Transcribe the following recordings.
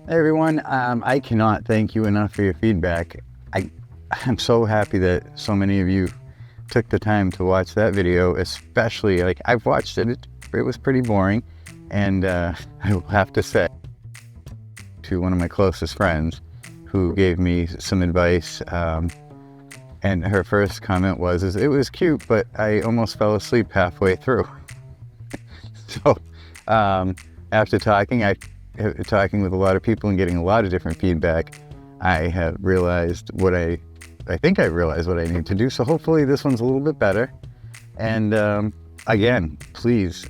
Hey everyone, I cannot thank you enough for your feedback. I'm so happy that so many of you took the time to watch that video, especially, like, I've watched it, it was pretty boring, and I will have to say to one of my closest friends who gave me some advice, and her first comment was, it was cute, but I almost fell asleep halfway through. So, after talking with a lot of people and getting a lot of different feedback, I have realized I think I realized what I need to do. So hopefully this one's a little bit better. And again, please,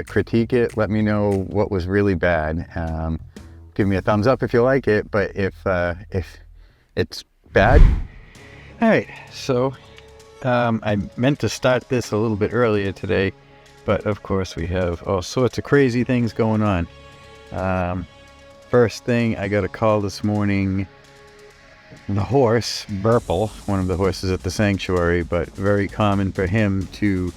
critique it. Let me know what was really bad. Give me a thumbs up if you like it. But if it's bad, all right. So I meant to start this a little bit earlier today, but of course we have all sorts of crazy things going on. First thing, I got a call this morning. The horse, Burple, one of the horses at the sanctuary, but very common for him to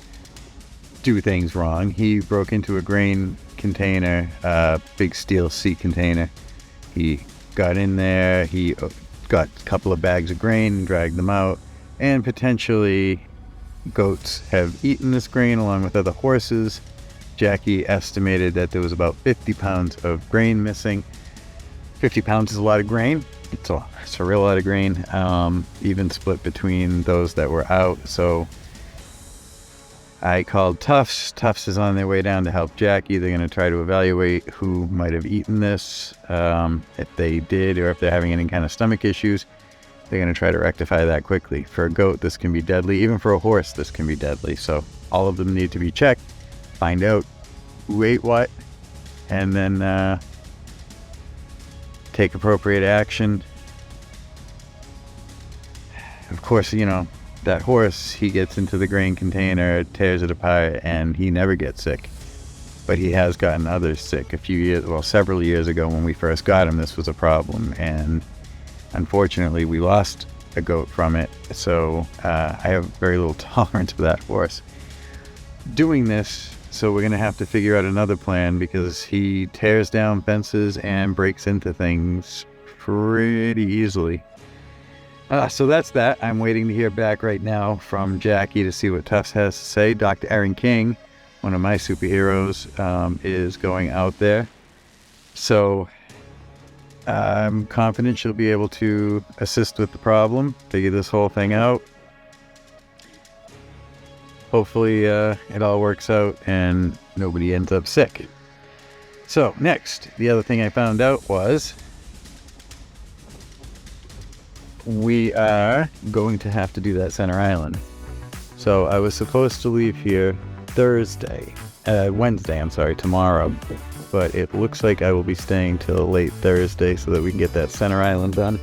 do things wrong. He broke into a grain container, a big steel seat container. He got in there, he got a couple of bags of grain and dragged them out, and potentially goats have eaten this grain along with other horses. Jackie estimated that there was about 50 pounds of grain missing. 50 pounds is a lot of grain. It's a real lot of grain, even split between those that were out. So I called Tufts. Tufts is on their way down to help Jackie. They're going to try to evaluate who might have eaten this. If they did, or if they're having any kind of stomach issues, they're going to try to rectify that quickly. For a goat, this can be deadly. Even for a horse, this can be deadly. So all of them need to be checked, find out who ate what, and then take appropriate action. Of course, you know, that horse, he gets into the grain container, tears it apart, and he never gets sick. But he has gotten others sick several years ago when we first got him. This was a problem, and unfortunately we lost a goat from it. So I have very little tolerance for that horse. Doing this, so we're going to have to figure out another plan, because he tears down fences and breaks into things pretty easily. So that's that. I'm waiting to hear back right now from Jackie to see what Tufts has to say. Dr. Aaron King, one of my superheroes, is going out there. So I'm confident she'll be able to assist with the problem, figure this whole thing out. Hopefully it all works out and nobody ends up sick. So next, the other thing I found out was we are going to have to do that center island. So I was supposed to leave here Wednesday, tomorrow. But it looks like I will be staying till late Thursday so that we can get that center island done.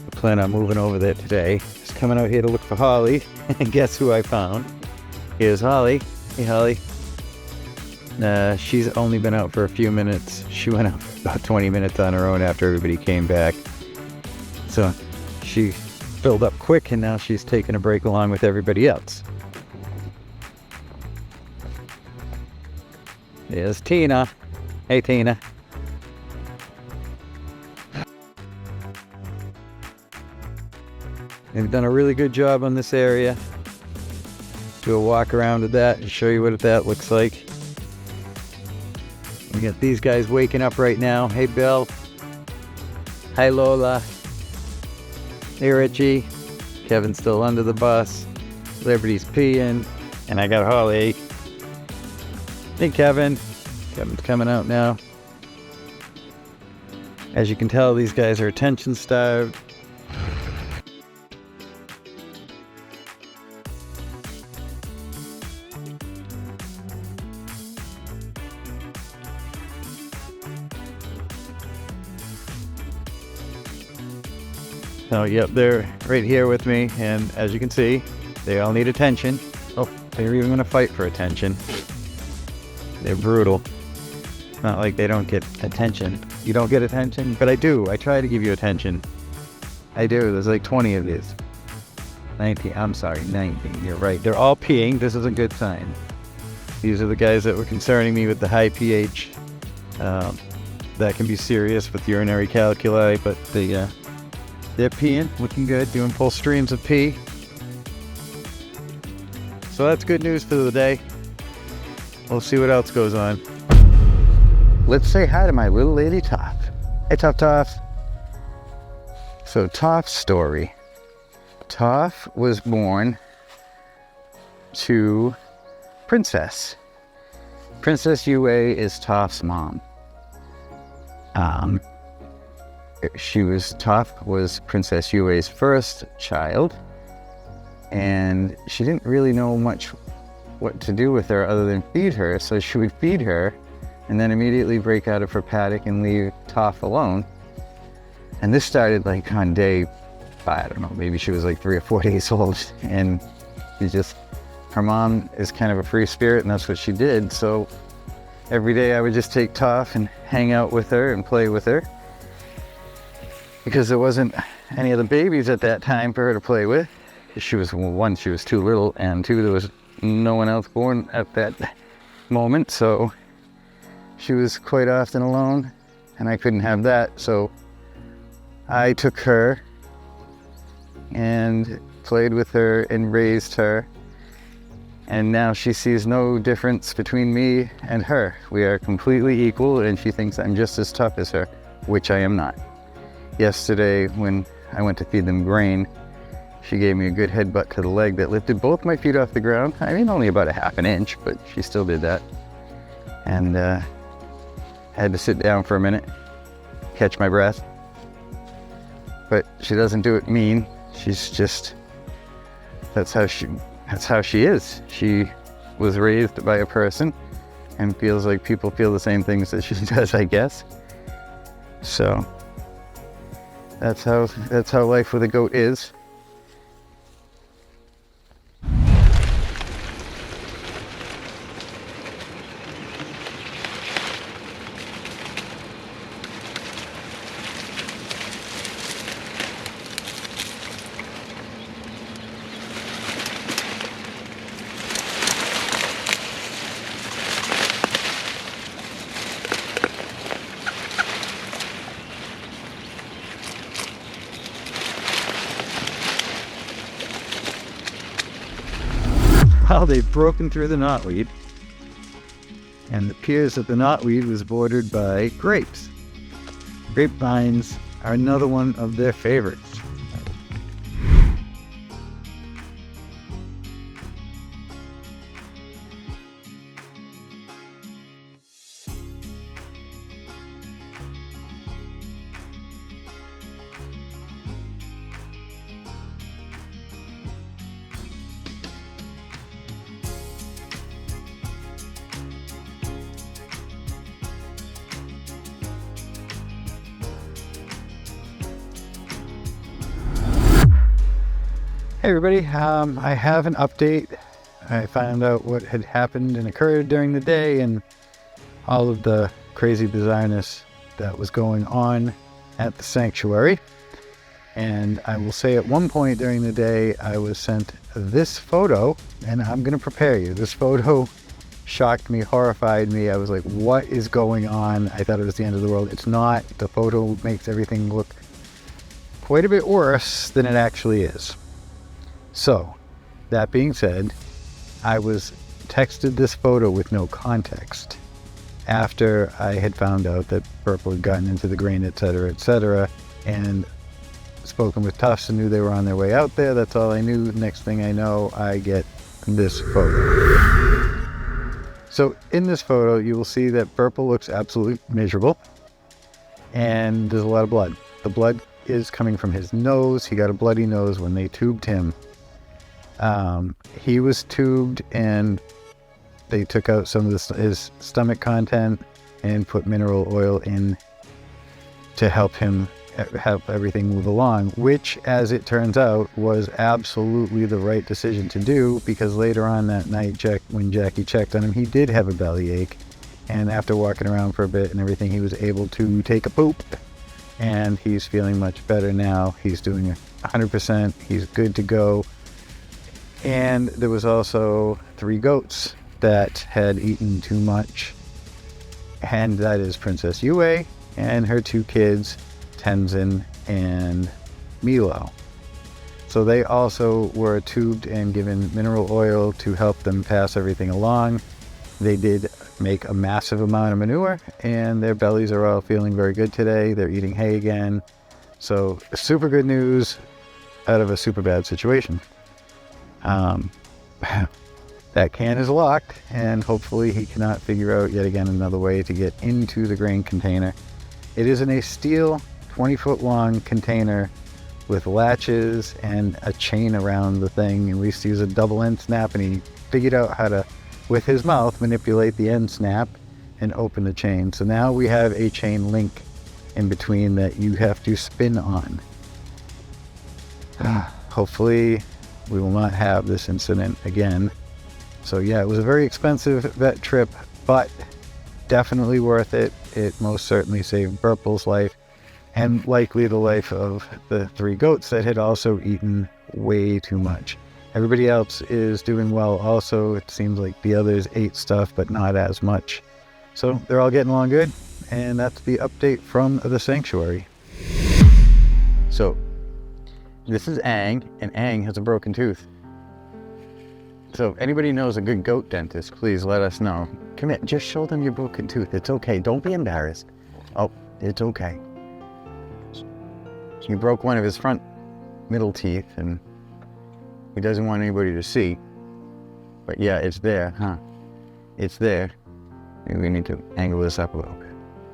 I plan on moving over there today. Just coming out here to look for Holly. And guess who I found? Here's Holly. Hey, Holly. She's only been out for a few minutes. She went out for about 20 minutes on her own after everybody came back. So she filled up quick, and now she's taking a break along with everybody else. There's Tina. Hey, Tina. They've done a really good job on this area. Do a walk around of that and show you what that looks like. We got these guys waking up right now. Hey, Bill. Hi, Lola. Hey, Richie. Kevin's still under the bus. Liberty's peeing. And I got Holly. Hey, Kevin. Kevin's coming out now. As you can tell, these guys are attention starved. So, yep, they're right here with me, and as you can see, they all need attention. Oh, they're even going to fight for attention. They're brutal. It's not like they don't get attention. You don't get attention? But I do. I try to give you attention. I do. There's like 20 of these. 19. I'm sorry, 19. You're right. They're all peeing. This is a good sign. These are the guys that were concerning me with the high pH. that can be serious with urinary calculi, but they're peeing, looking good, doing full streams of pee. So that's good news for the day. We'll see what else goes on. Let's say hi to my little lady Toph. Hey Toph. So Toph's story. Toph was born to Princess. Princess Yue is Toph's mom. Toph was Princess Yue's first child, and she didn't really know much what to do with her other than feed her, so she would feed her and then immediately break out of her paddock and leave Toph alone. And this started like on day, I don't know, maybe she was like 3 or 4 days old, and her mom is kind of a free spirit, and that's what she did. So every day I would just take Toph and hang out with her and play with her, because there wasn't any other babies at that time for her to play with. She was too little, and 2, there was no one else born at that moment, so she was quite often alone, and I couldn't have that. So I took her and played with her and raised her, and now she sees no difference between me and her. We are completely equal, and she thinks I'm just as tough as her, which I am not. Yesterday, when I went to feed them grain, she gave me a good headbutt to the leg that lifted both my feet off the ground. I mean, only about a ½ an inch, but she still did that. And had to sit down for a minute, catch my breath. But she doesn't do it mean. She's just, that's how she is. She was raised by a person and feels like people feel the same things that she does, I guess. So that's how life with a goat is. Well, they've broken through the knotweed, and it appears that the knotweed was bordered by grapes. Grapevines are another one of their favorites. Hey everybody, I have an update. I found out what had happened and occurred during the day and all of the crazy bizarreness that was going on at the sanctuary. And I will say at one point during the day, I was sent this photo, and I'm going to prepare you. This photo shocked me, horrified me. I was like, what is going on? I thought it was the end of the world. It's not. The photo makes everything look quite a bit worse than it actually is. So, that being said, I was texted this photo with no context after I had found out that Purple had gotten into the grain, etc., and spoken with Tufts and knew they were on their way out there. That's all I knew. Next thing I know, I get this photo. So in this photo, you will see that Purple looks absolutely miserable, and there's a lot of blood. The blood is coming from his nose. He got a bloody nose when they tubed him. He was tubed, and they took out some of his stomach content and put mineral oil in to help everything move along, which, as it turns out, was absolutely the right decision to do, because later on that night, when Jackie checked on him, he did have a bellyache, and after walking around for a bit and everything, he was able to take a poop, and he's feeling much better now. He's doing 100%. He's good to go. And there was also 3 goats that had eaten too much, and that is Princess Yue, and her 2 kids, Tenzin and Milo. So they also were tubed and given mineral oil to help them pass everything along. They did make a massive amount of manure, and their bellies are all feeling very good today. They're eating hay again. So super good news out of a super bad situation. That can is locked, and hopefully he cannot figure out yet again another way to get into the grain container. It is in a steel 20-foot long container with latches and a chain around the thing, and we used to use a double end snap, and he figured out how to, with his mouth, manipulate the end snap and open the chain. So now we have a chain link in between that you have to spin on. Hopefully we will not have this incident again. So yeah, it was a very expensive vet trip, but definitely worth it. It most certainly saved Purple's life, and likely the life of the 3 goats that had also eaten way too much. Everybody else is doing well also. It seems like the others ate stuff, but not as much. So they're all getting along good, and that's the update from the sanctuary. So this is Aang, and Aang has a broken tooth. So if anybody knows a good goat dentist, please let us know. Come here, just show them your broken tooth. It's okay, don't be embarrassed. Oh, it's okay. He broke one of his front middle teeth, and he doesn't want anybody to see. But yeah, it's there, huh? It's there. Maybe we need to angle this up a little bit.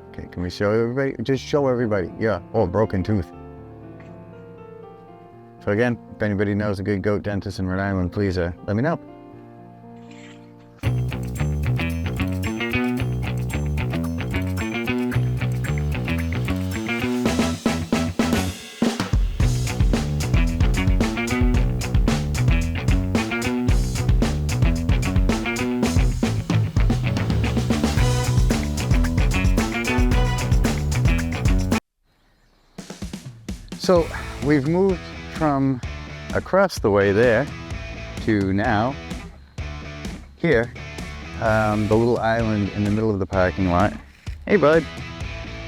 Okay, can we show everybody? Just show everybody. Yeah, oh, broken tooth. So again, if anybody knows a good goat dentist in Rhode Island, please let me know. So we've moved from across the way there to now here, the little island in the middle of the parking lot. Hey bud.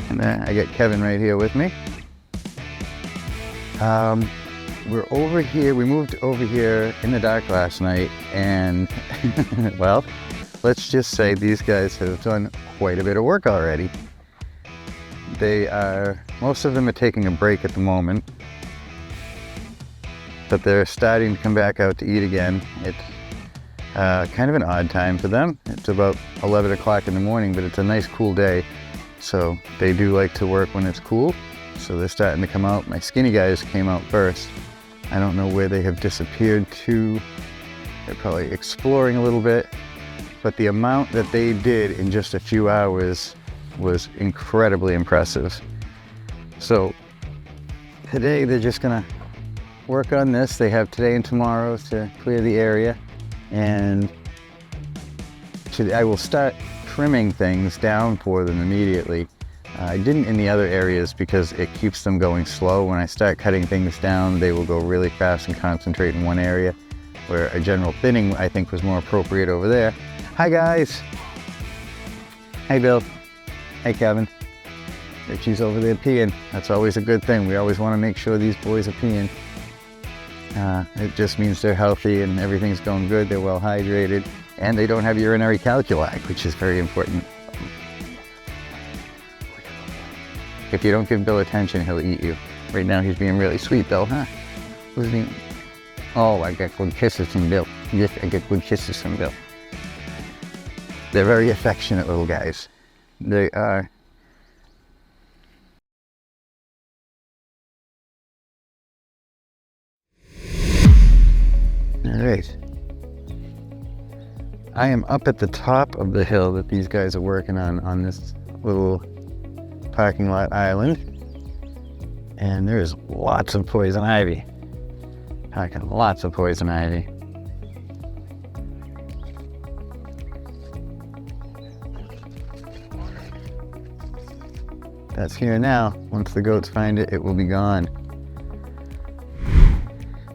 And I got Kevin right here with me. We're over here, we moved over here in the dark last night, and well, let's just say these guys have done quite a bit of work already. Most of them are taking a break at the moment, but they're starting to come back out to eat again. It's kind of an odd time for them. It's about 11 o'clock in the morning, but it's a nice cool day. So they do like to work when it's cool. So they're starting to come out. My skinny guys came out first. I don't know where they have disappeared to. They're probably exploring a little bit, but the amount that they did in just a few hours was incredibly impressive. So today they're just gonna work on this. They have today and tomorrow to clear the area, and I will start trimming things down for them immediately. I didn't in the other areas because it keeps them going slow. When I start cutting things down, they will go really fast and concentrate in one area, where a general thinning I think was more appropriate over there. Hi guys. Hey Bill. Hey Kevin. Richie's over there peeing. That's always a good thing. We always want to make sure these boys are peeing. It just means they're healthy and everything's going good. They're well hydrated, and they don't have urinary calculi, which is very important. If you don't give Bill attention, he'll eat you. Right now he's being really sweet though, huh? What's he? Oh, I got good kisses from Bill. Yes, I get good kisses from Bill. They're very affectionate little guys. They are. All right. I am up at the top of the hill that these guys are working on this little parking lot island. And there's lots of poison ivy. Lots of poison ivy. That's here now. Once the goats find it, it will be gone.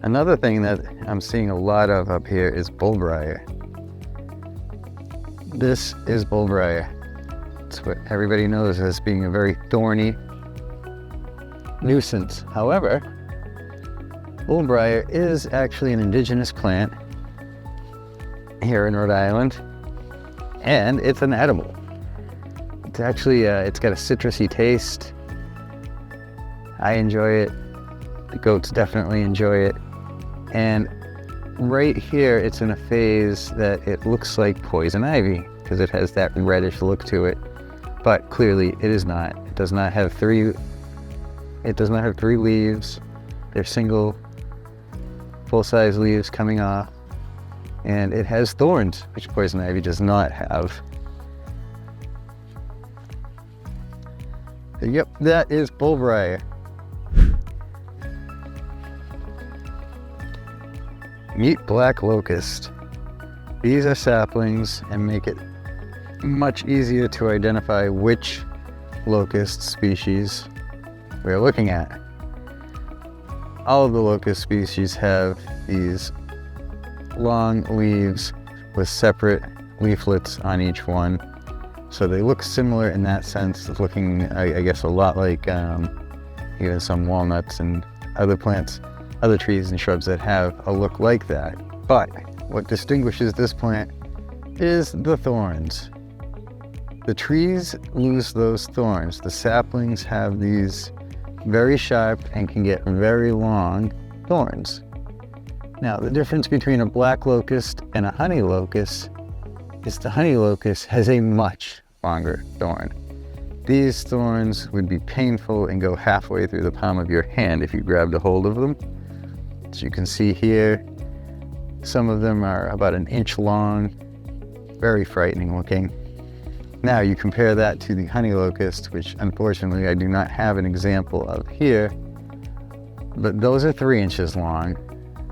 Another thing that I'm seeing a lot of up here is bullbriar. This is bullbriar. It's what everybody knows as being a very thorny nuisance. However, bullbriar is actually an indigenous plant here in Rhode Island, and it's an edible. It's actually, it's got a citrusy taste. I enjoy it. The goats definitely enjoy it. And right here, it's in a phase that it looks like poison ivy because it has that reddish look to it. But clearly, it is not. It does not have three leaves. They're single, full-size leaves coming off. And it has thorns, which poison ivy does not have. Yep, that is bullbriar. Meet black locust. These are saplings and make it much easier to identify which locust species we're looking at. All of the locust species have these long leaves with separate leaflets on each one. So they look similar in that sense, looking, I guess, a lot like even some walnuts and other plants, other trees and shrubs that have a look like that. But what distinguishes this plant is the thorns. The trees lose those thorns. The saplings have these very sharp and can get very long thorns. Now, the difference between a black locust and a honey locust is the honey locust has a much longer thorn. These thorns would be painful and go halfway through the palm of your hand if you grabbed a hold of them. As you can see here, some of them are about an inch long, very frightening looking. Now you compare that to the honey locust, which unfortunately I do not have an example of here, but those are 3 inches long.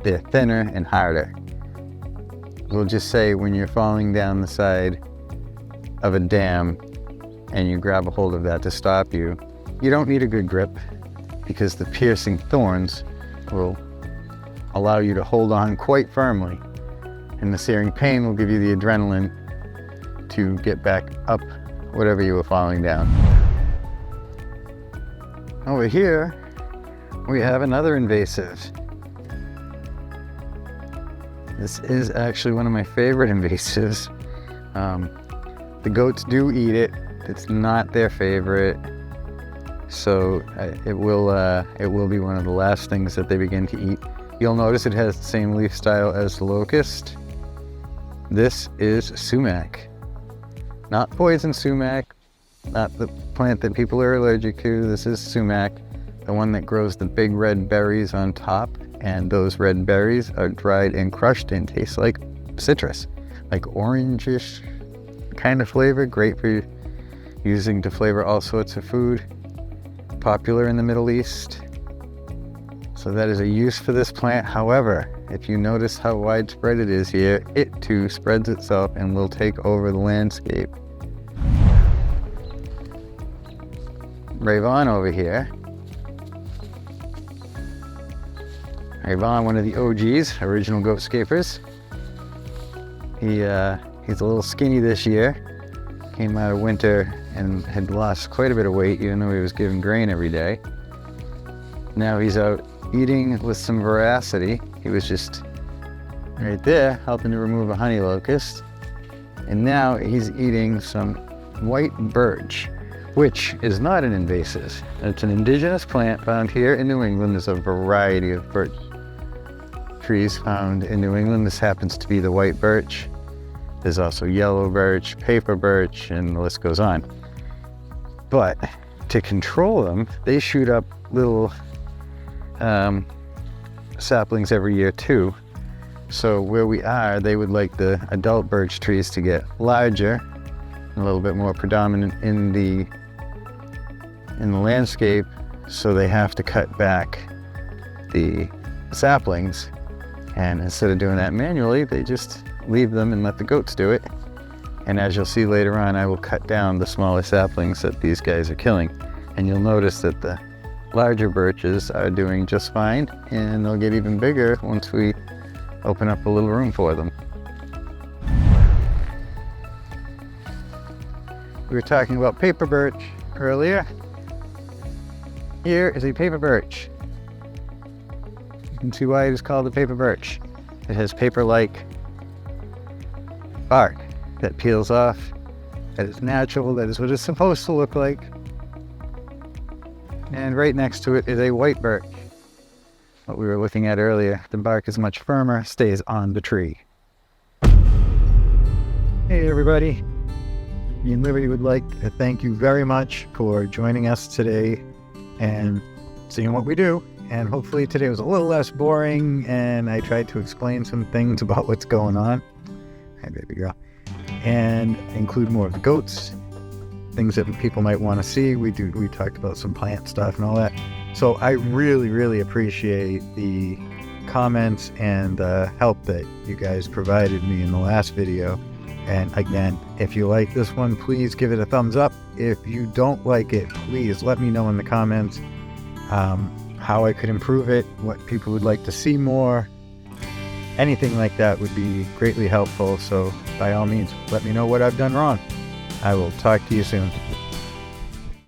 They're thinner and harder. We'll just say when you're falling down the side of a dam and you grab a hold of that to stop you, you don't need a good grip because the piercing thorns will allow you to hold on quite firmly, and the searing pain will give you the adrenaline to get back up whatever you were falling down. Over here, we have another invasive. This is actually one of my favorite invasives. The goats do eat it. It's not their favorite, so it will be one of the last things that they begin to eat. You'll notice it has the same leaf style as the locust. This is sumac. Not poison sumac, not the plant that people are allergic to. This is sumac, the one that grows the big red berries on top, and those red berries are dried and crushed and taste like citrus, like orangish kind of flavor, great for using to flavor all sorts of food, popular in the Middle East. So that is a use for this plant. However, if you notice how widespread it is here, it too spreads itself and will take over the landscape. Ravon over here. Ravon, one of the OGs, original goatscapers. He's a little skinny this year. Came out of winter and had lost quite a bit of weight, even though he was given grain every day. Now he's out eating with some voracity. He was just right there helping to remove a honey locust. And now he's eating some white birch, which is not an invasive. It's an indigenous plant found here in New England. There's a variety of birch trees found in New England. This happens to be the white birch. There's also yellow birch, paper birch, and the list goes on. But to control them, they shoot up little saplings every year too. So where we are, they would like the adult birch trees to get larger, a little bit more predominant in the landscape, so they have to cut back the saplings. And instead of doing that manually, they just leave them and let the goats do it. And as you'll see later on, I will cut down the smaller saplings that these guys are killing. And you'll notice that the larger birches are doing just fine, and they'll get even bigger once we open up a little room for them. We were talking about paper birch earlier. Here is a paper birch. You can see why it is called a paper birch. It has paper-like bark that peels off, that is natural, that is what it's supposed to look like. And right next to it is a white birch. What we were looking at earlier, the bark is much firmer, stays on the tree. Hey everybody, me and Liberty would like to thank you very much for joining us today and seeing what we do. And hopefully today was a little less boring and I tried to explain some things about what's going on. Hey baby girl. And include more of the goats, things that people might want to see. We talked about some plant stuff and all that. So I really appreciate the comments and the help that you guys provided me in the last video. And again, if you like this one, please give it a thumbs up. If you don't like it, please let me know in the comments how I could improve it, what people would like to see more. Anything like that would be greatly helpful. So by all means, let me know what I've done wrong. I will talk to you soon.